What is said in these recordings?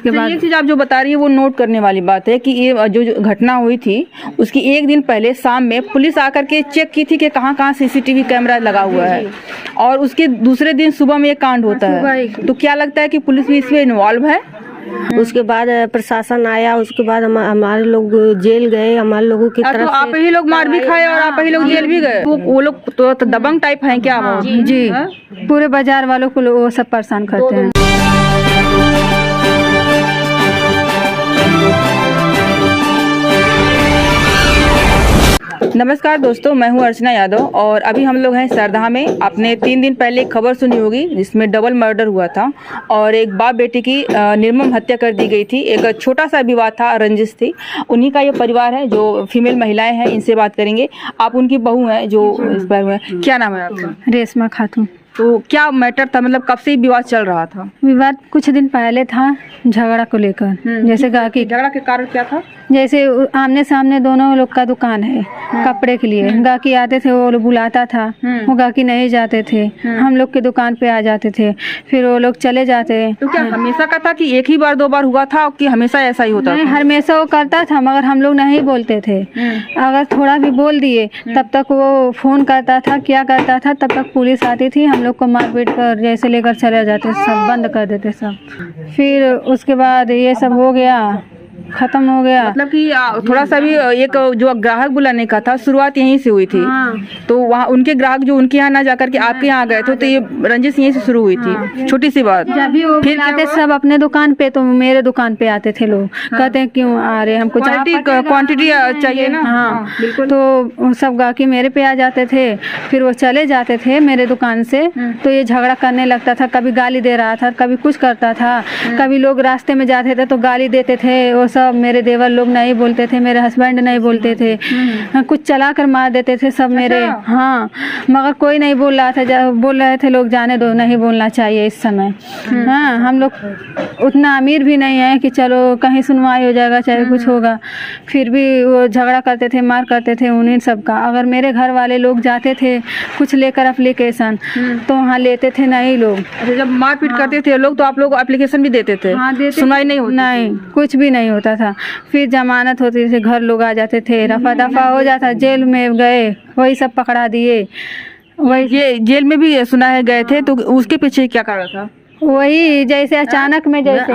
उसके बाद ये चीज़ आप जो बता रही है वो नोट करने वाली बात है कि ये जो घटना हुई थी उसकी एक दिन पहले शाम में पुलिस आकर के चेक की थी कि कहाँ कहाँ सीसीटीवी कैमरा लगा हुआ है, और उसके दूसरे दिन सुबह में ये कांड होता है। तो क्या लगता है कि पुलिस भी इसमें इन्वॉल्व है? उसके बाद प्रशासन आया, उसके बाद हमारे लोग जेल गए, हमारे लोगों की तरफ तो आप ही लोग मार भी खाए और आप ही लोग जेल भी गए? वो लोग तो दबंग टाइप हैं क्या वो? जी, पूरे बाजार वालों को वो सब परेशान करते हैं। नमस्कार दोस्तों, मैं हूं अर्चना यादव और अभी हम लोग हैं सरधा में। आपने 3 दिन पहले एक खबर सुनी होगी जिसमें डबल मर्डर हुआ था और एक बाप बेटे की निर्मम हत्या कर दी गई थी। एक छोटा सा विवाद था, रंजिश थी। उन्हीं का ये परिवार है, जो फीमेल महिलाएं हैं, इनसे बात करेंगे। आप उनकी बहू हैं जो इस पर हुए। क्या नाम है आपका? रेशमा खातून। तो क्या मैटर था, मतलब कब से विवाद चल रहा था? विवाद कुछ दिन पहले था, झगड़ा को लेकर। जैसे गाकी झगड़ा के कारण क्या था? जैसे आमने सामने दोनों लोग का दुकान है कपड़े के लिए। गाकी आते थे, वो लोग बुलाता था, वो गाकी नहीं जाते थे, हम लोग के दुकान पे आ जाते थे, फिर वो लोग चले जाते। तो क्या हमेशा का था कि एक ही बार 2 बार हुआ था कि हमेशा ऐसा ही होता नहीं, था? हमेशा वो करता था, मगर हम लोग नहीं बोलते थे। अगर थोड़ा भी बोल दिए तब तक वो फोन करता था, क्या करता था, तब तक पुलिस आती थी, हम लोग को मारपीट कर जैसे लेकर चले जाते, सब बंद कर देते सब। फिर उसके बाद ये सब हो गया, खत्म हो गया। मतलब कि थोड़ा सा भी एक जो ग्राहक बुलाने का था, शुरुआत यहीं से हुई थी। तो वहाँ उनके ग्राहक जो उनके यहाँ ना जाकर के आपके यहाँ गए थे, तो ये रंजिश यहीं से शुरू हुई थी। छोटी सी बात। जब भी वो फिर आते सब अपने दुकान पे, तो मेरे दुकान पे आते थे लोग। कहते हैं क्यों आ रहे, हमको क्वांटिटी चाहिए ना। हाँ, तो सब गाकी मेरे पे आ जाते थे, फिर वो चले जाते थे मेरे दुकान से। तो ये झगड़ा करने लगता था, कभी गाली दे रहा था, कभी कुछ करता था, कभी लोग रास्ते में जाते थे तो गाली देते थे। वो सब मेरे देवर लोग नहीं बोलते थे, मेरे हस्बैंड नहीं बोलते थे, कुछ चला कर मार देते थे सब मेरे। हाँ, मगर कोई नहीं बोल रहा था, बोल रहे थे लोग जाने दो, नहीं बोलना चाहिए इस समय। हाँ, हम लोग उतना अमीर भी नहीं है कि चलो कहीं सुनवाई हो जाएगा चाहे कुछ होगा। फिर भी वो झगड़ा करते थे, मार करते थे उन्हीं सब का। अगर मेरे घर वाले लोग जाते थे कुछ लेकर एप्लीकेशन, तो वहाँ लेते थे नहीं लोग। जब मारपीट करते थे लोग तो आप लोग एप्लीकेशन भी देते थे? हाँ, देते। सुनाई नहीं होती? नहीं, कुछ भी नहीं होता था। फिर जमानत होती थी, घर लोग आ जाते थे, रफा दफा हो जाता, जेल में गए, वही सब पकड़ा दिए। वही ये जेल में भी सुना है गए थे, तो उसके पीछे क्या कारण था? वही जैसे अचानक में जैसे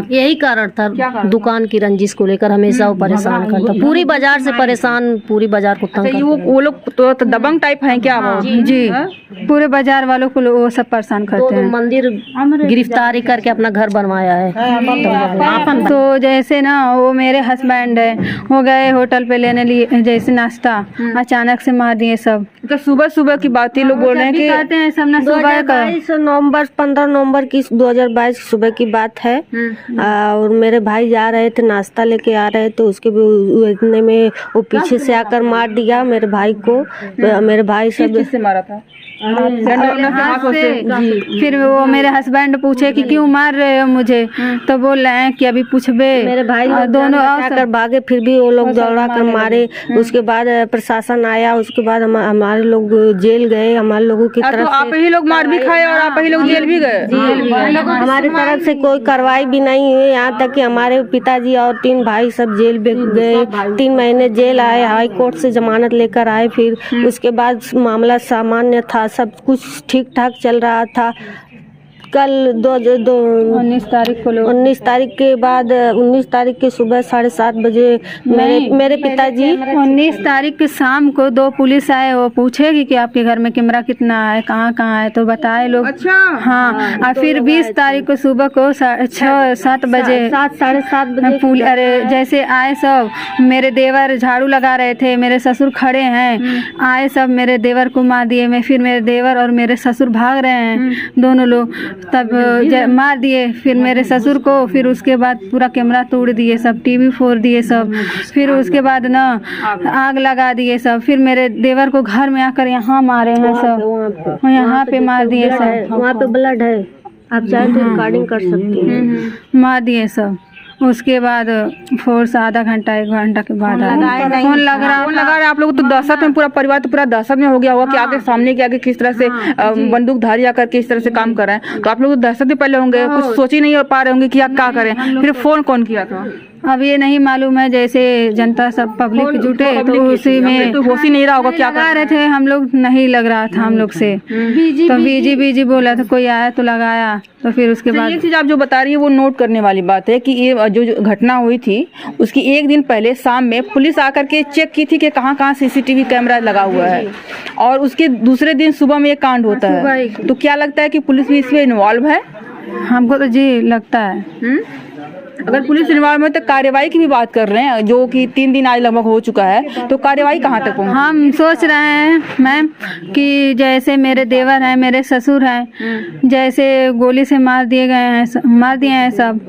यही कारण था, दुकान की रंजिश को लेकर हमेशा वो परेशान करता, पूरी बाजार से परेशान, पूरी बाजार को तंग करता। वो लोग तो दबंग टाइप हैं क्या वो? जी, पूरे बाजार वालों को वो सब परेशान करते हैं। मंदिर गिरफ्तारी करके अपना घर बनवाया है। तो जैसे ना वो मेरे हस्बैंड है, वो गए होटल पे लेने लिए जैसे नाश्ता, अचानक से मार दिए सब। तो सुबह सुबह की बात ही लोग बोल रहे हैं कि कहते हैं सब ना सुबह का 15 नवंबर की 2022 सुबह की बात है। और मेरे भाई जा रहे थे, नाश्ता लेके आ रहे थे, उसके भी इतने में वो पीछे से आकर मार दिया मेरे भाई को। मेरे भाई सब से मारा था? फिर वो मेरे हस्बैंड पूछे कि क्यों मार रहे हो मुझे, तो बोल रहे हैं कि अभी पूछबे। मेरे भाई दोनों आकर भागे, फिर भी वो लोग दौड़ा कर मारे। उसके बाद प्रशासन आया, उसके बाद हमारे लोग जेल गए, हमारे लोगों की तरफ तो आप ही लोग मार भी खाए और आप ही लोग जेल भी गए? हमारी तरफ से कोई कार्रवाई भी नहीं हुई, यहाँ तक कि हमारे पिताजी और 3 भाई सब जेल गए। 3 महीने जेल आए, हाई कोर्ट से जमानत लेकर आए। फिर उसके बाद मामला सामान्य था, सब कुछ ठीक ठाक चल रहा था। कल 19 तारीख के बाद 19 तारीख के सुबह 7:30 बजे मेरे पिताजी 19 तारीख के शाम को 2 पुलिस आए, वो पूछेगी कि आपके घर में कैमरा कितना है, कहाँ है, तो बताए लोग। अच्छा। हाँ, और फिर 20 तारीख को सुबह को 6-7 बजे 7-7:30 बजे अरे जैसे आए सब, मेरे देवर झाड़ू लगा रहे थे, मेरे ससुर खड़े हैं, आए सब मेरे देवर को मार दिए। मैं फिर मेरे देवर और मेरे ससुर भाग रहे हैं दोनों लोग, तब मार दिए फिर मेरे ससुर को। फिर उसके बाद पूरा कैमरा तोड़ दिए सब, टीवी फोड़ दिए सब। फिर उसके बाद ना आग लगा दिए सब। फिर मेरे देवर को घर में आकर यहाँ मारे हैं सब, यहाँ पे मार दिए सब। वहाँ पे ब्लड है, आप चाहे तो रिकॉर्डिंग कर सकती हैं। मार दिए सब। उसके बाद फोर्स आधा घंटा 1 घंटा के बाद आया। फोन लग रहा है आप लोग तो दहशत में, पूरा परिवार तो पूरा दहशत में हो गया होगा कि आगे सामने के आगे किस तरह से बंदूकधारी आकर के इस तरह से काम कर रहे हैं। तो आप लोग तो दहशत में पहले होंगे, कुछ सोच ही नहीं पा रहे होंगे कि आप क्या करें। फिर फोन कौन किया था? अब ये नहीं मालूम है, जैसे जनता सब पब्लिक जुटे तो उसी में तो होश ही नहीं रहा होगा क्या लगा रहे थे हम लोग, नहीं लग रहा था हम लोग से। तो बीजी बोला था, कोई आया तो लगाया। तो फिर उसके बाद ये चीज आप जो बता रही है वो नोट करने वाली बात है कि ये जो घटना हुई थी उसकी 1 दिन पहले शाम में पुलिस आकर के चेक की थी कि कहाँ कहाँ CCTV कैमरा लगा हुआ है, और उसके दूसरे दिन सुबह में ये कांड होता है। तो क्या लगता है कि पुलिस भी इसमें इन्वॉल्व है? हमको तो जी लगता है। अगर पुलिस इन्वॉल्व है तो कार्रवाई की भी बात कर रहे हैं, जो कि 3 दिन आज लगभग हो चुका है, तो कार्रवाई कहाँ तक पहुँची? हम सोच रहे हैं मैम कि जैसे मेरे देवर हैं, मेरे ससुर हैं, जैसे गोली से मार दिए हैं सब,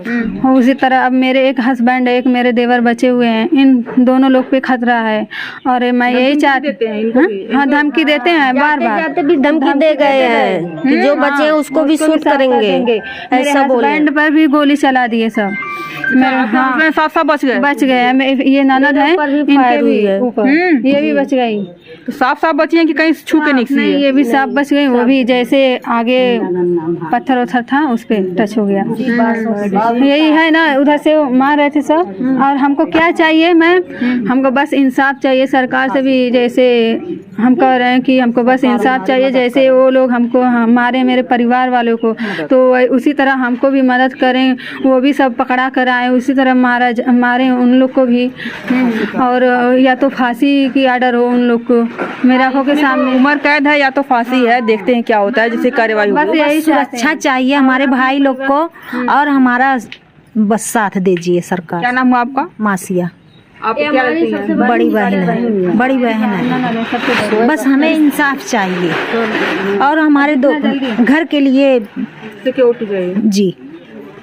उसी तरह अब मेरे एक हस्बैंड है, एक मेरे देवर बचे हुए हैं, इन दोनों लोग पे खतरा है। और मैं यही चाहती हूँ, हाँ धमकी देते हैं, बार बार भी धमकी दे गए हैं कि जो बचे हैं उसको भी शूट करेंगे, ऐसा बोले। हस्बैंड पर भी गोली चला दिए सब मेरे। हाँ साफ बच गए। ये ननद है, इनके भी ऊपर ये भी बच गई। तो साफ बची हैं कि कहीं छू के नहीं, ये भी साफ बच गई। वो भी जैसे आगे पत्थर उथर था उस पे टच हो गया। यही है ना, उधर से मार रहे थे सब। और हमको क्या चाहिए मैम, हमको बस इंसाफ चाहिए सरकार से भी। जैसे हम कह रहे हैं कि हमको बस इंसाफ चाहिए, जैसे वो लोग हमको मारे मेरे परिवार वालों को, तो उसी तरह हमको भी मदद करें, वो भी सब पकड़ा कर आए, उसी तरह मारे उन लोग को भी। और या तो फांसी की आर्डर हो उन लोग को, मेरे आंखों के सामने। उम्र कैद है या तो फांसी है, देखते हैं क्या होता है, जिससे कार्रवाई होगी। बस यही सुरक्षा चाहिए हमारे भाई लोग को, और हमारा बस साथ दीजिए सरकार। क्या नाम हुआ आपका? मासिया। आप क्या लगती हैं? बड़ी बहन है, बड़ी बहन है। बस हमें इंसाफ चाहिए और हमारे दो घर के लिए सिक्योरिटी जी।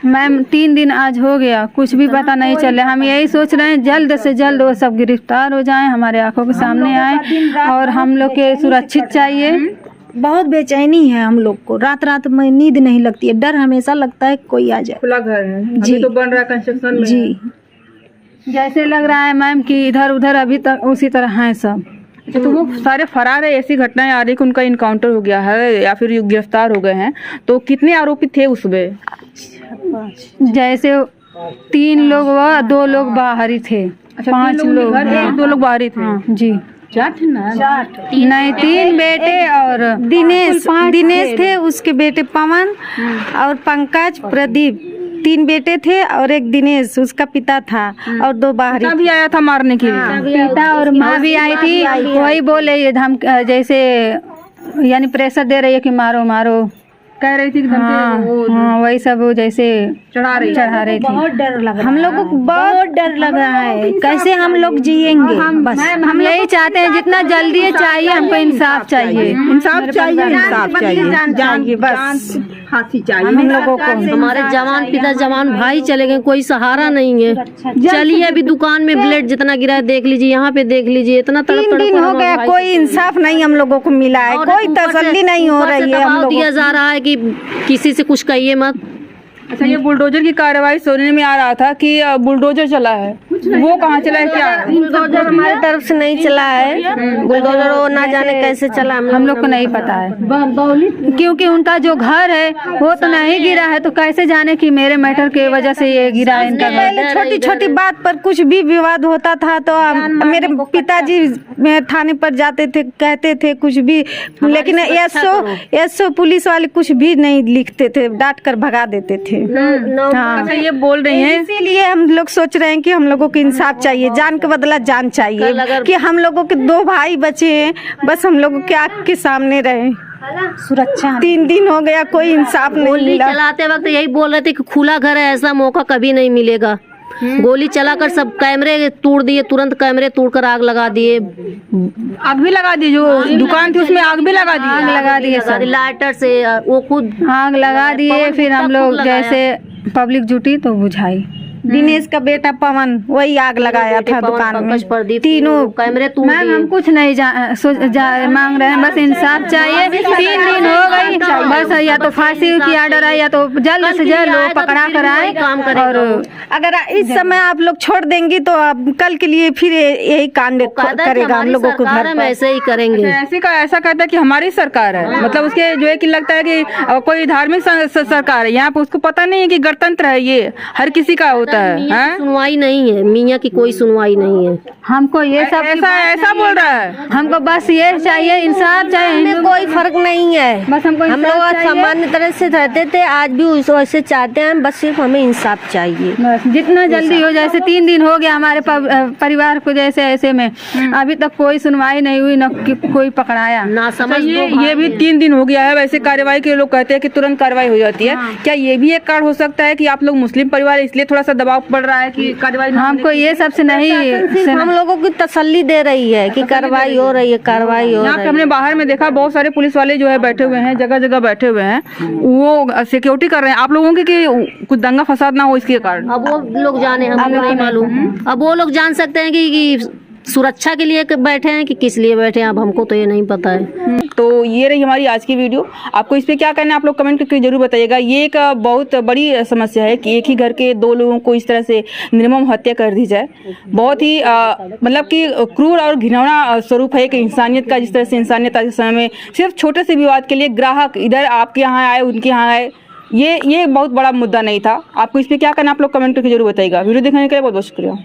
मैम 3 दिन आज हो गया, कुछ भी पता नहीं चल रहा। हम यही सोच रहे हैं जल्द से जल्द वो सब गिरफ्तार हो जाएं, हमारे आंखों के सामने आए, और हम लोग के सुरक्षित चाहिए। बहुत बेचैनी है हम लोग को, रात में नींद नहीं लगती है, डर हमेशा लगता है कोई आ जाए। खुला घर है जी, तो बन रहा है कंस्ट्रक्शन में जी। जैसे लग रहा है मैम कि इधर उधर अभी तक उसी तरह हैं सब। तो वो सारे फरार है, ऐसी घटनाएं आ रही कि उनका इनकाउंटर हो गया है या फिर गिरफ्तार हो गए हैं। तो कितने आरोपी थे उसमें? जैसे 3 लोग व 2 लोग बाहरी थे। 5 लोग, 2 लोग बाहरी थे। हाँ, जी। 4 नहीं, 3 बेटे और दिनेश थे, उसके बेटे पवन और पंकज, प्रदीप, 3 बेटे थे और एक दिनेश उसका पिता था, और 2 बाहरी भी आया था मारने के लिए। पिता और माँ भी आई थी। वही बोले ये जैसे यानी प्रेशर दे रही है कि मारो मारो, कह रही थी कि हाँ, वही सब वो जैसे चढ़ा रही थी। बहुत डर लग रहा है हम लोगों को, बहुत डर लग रहा है। कैसे हम लोग जिएंगे? बस हम यही चाहते हैं, जितना जल्दी चाहिए हमको इंसाफ चाहिए, इंसाफ चाहिए, बस फांसी चाहिए हम लोगों को। हमारे जवान पिता जवान भाई चले गए, कोई सहारा नहीं है। चलिए अभी दुकान में ब्लेड जितना गिरा है देख लीजिए, यहाँ पे देख लीजिए, इतना 3 दिन हो गया, कोई इंसाफ नहीं हम लोगों को मिला है, कोई तसल्ली नहीं हो रही है। हम लोग दिया जा रहा है कि किसी से कुछ कहिए मत। अच्छा, ये बुलडोजर की कार्रवाई सुनने में आ रहा था कि बुलडोजर चला है, वो कहाँ चला है? क्या बुलडोजर हमारी तरफ से नहीं चला है, बुलडोजर वो ना जाने कैसे चला, हम लोग को नहीं पता है, क्योंकि उनका जो घर है वो तो नहीं गिरा है, तो कैसे जाने कि मेरे मैटर के वजह से ये गिरा है इनका घर। छोटी छोटी बात पर कुछ भी विवाद होता था तो मेरे पिताजी थाने पर जाते थे, कहते थे कुछ भी, लेकिन एसओ पुलिस वाले कुछ भी नहीं लिखते थे, डांट कर भगा देते थे। हाँ, अच्छा, ये बोल रही हैं, इसीलिए हम लोग सोच रहे हैं कि हम लोगों को इंसाफ चाहिए, जान के बदला जान चाहिए, कि हम लोगों के 2 भाई बचे हैं, बस हम लोगों के आँख के सामने रहे सुरक्षा। 3 दिन हो गया, कोई इंसाफ नहीं मिला। चलाते वक्त यही बोल रहे थे कि खुला घर है, ऐसा मौका कभी नहीं मिलेगा। गोली चलाकर सब कैमरे तोड़ दिए, तुरंत कैमरे तोड़कर आग लगा दिए, आग भी लगा दी, जो दुकान थी उसमें आग भी लगा दी, आग लगा दिए सब, लाइटर से वो खुद आग लगा दिए। फिर हम लोग जैसे पब्लिक जुटी तो बुझाई। दिनेश का बेटा पवन वही आग लगाया था दुकान में। पंकज प्रदीप तीनों कैमरे तोड़ मैम दिए। हम कुछ नहीं मांग रहे हैं, बस इंसाफ चाहिए। 3 दिन हो गई, बस या तो फांसी की आर्डर आए या तो जल्द से जल्द लोग पकड़ा कर आए। काम और करेगा। अगर इस समय आप लोग छोड़ देंगी तो अब कल के लिए फिर यही कांड करेगा हम लोगों को घर पर। ऐसे ही करेंगे। ऐसा कहता है कि हमारी सरकार है, मतलब उसके जो है कि लगता है कि कोई धार्मिक सरकार है। यहाँ पे उसको पता नहीं है कि गणतंत्र है, ये हर किसी का होता है। मियां की हैं? सुनवाई नहीं है, मियां की कोई सुनवाई नहीं है। हमको ये सब ऐसा बोल रहा है। हमको बस ये चाहिए, इंसाफ चाहिए। हमें कोई फर्क नहीं है, बस हमको हम इंसाफ लोग चाहिए। सामान्य तरह से रहते थे, आज भी वैसे चाहते हैं, बस सिर्फ हमें इंसाफ चाहिए। बस जितना जल्दी हो, जैसे 3 दिन हो गया हमारे परिवार को जैसे ऐसे में, अभी तक कोई सुनवाई नहीं हुई, न कोई पकड़ाया। ना समझ ये भी 3 दिन हो गया है। वैसे कार्रवाई के लोग कहते हैं कि तुरंत कार्रवाई हो जाती है। क्या ये भी एक कारण हो सकता है कि आप लोग मुस्लिम परिवार इसलिए थोड़ा सा दबाव पड़ रहा है कि कार्रवाई हमको ये सबसे नहीं सिर्फ हम लोगों की तसल्ली दे रही है कि कार्रवाई हो रही है, कार्रवाई हो यहाँ रही पे हमने बाहर में देखा बहुत सारे पुलिस वाले जो है बैठे हुए हैं, जगह जगह बैठे हुए हैं, वो सिक्योरिटी कर रहे हैं आप लोगों की कि कुछ दंगा फसाद ना हो इसके कारण। अब वो लोग जाने, हमको नहीं मालूम। अब वो लोग जान सकते हैं कि सुरक्षा के लिए बैठे हैं कि किस लिए बैठे हैं, अब हमको तो ये नहीं पता है। तो ये रही हमारी आज की वीडियो। आपको इस पे क्या करना है आप लोग कमेंट करके जरूर बताइएगा। ये एक बहुत बड़ी समस्या है कि एक ही घर के 2 लोगों को इस तरह से निर्मम हत्या कर दी जाए। बहुत ही मतलब कि क्रूर और घिनौना स्वरूप है कि इंसानियत का, जिस तरह से इंसानियत आज के समय में सिर्फ छोटे से विवाद के लिए ग्राहक इधर आपके यहाँ आए उनके यहाँ आए, ये बहुत बड़ा मुद्दा नहीं था। आपको इस पे क्या करना आप लोग कमेंट करके जरूर बताइएगा। वीडियो देखने के लिए बहुत बहुत शुक्रिया।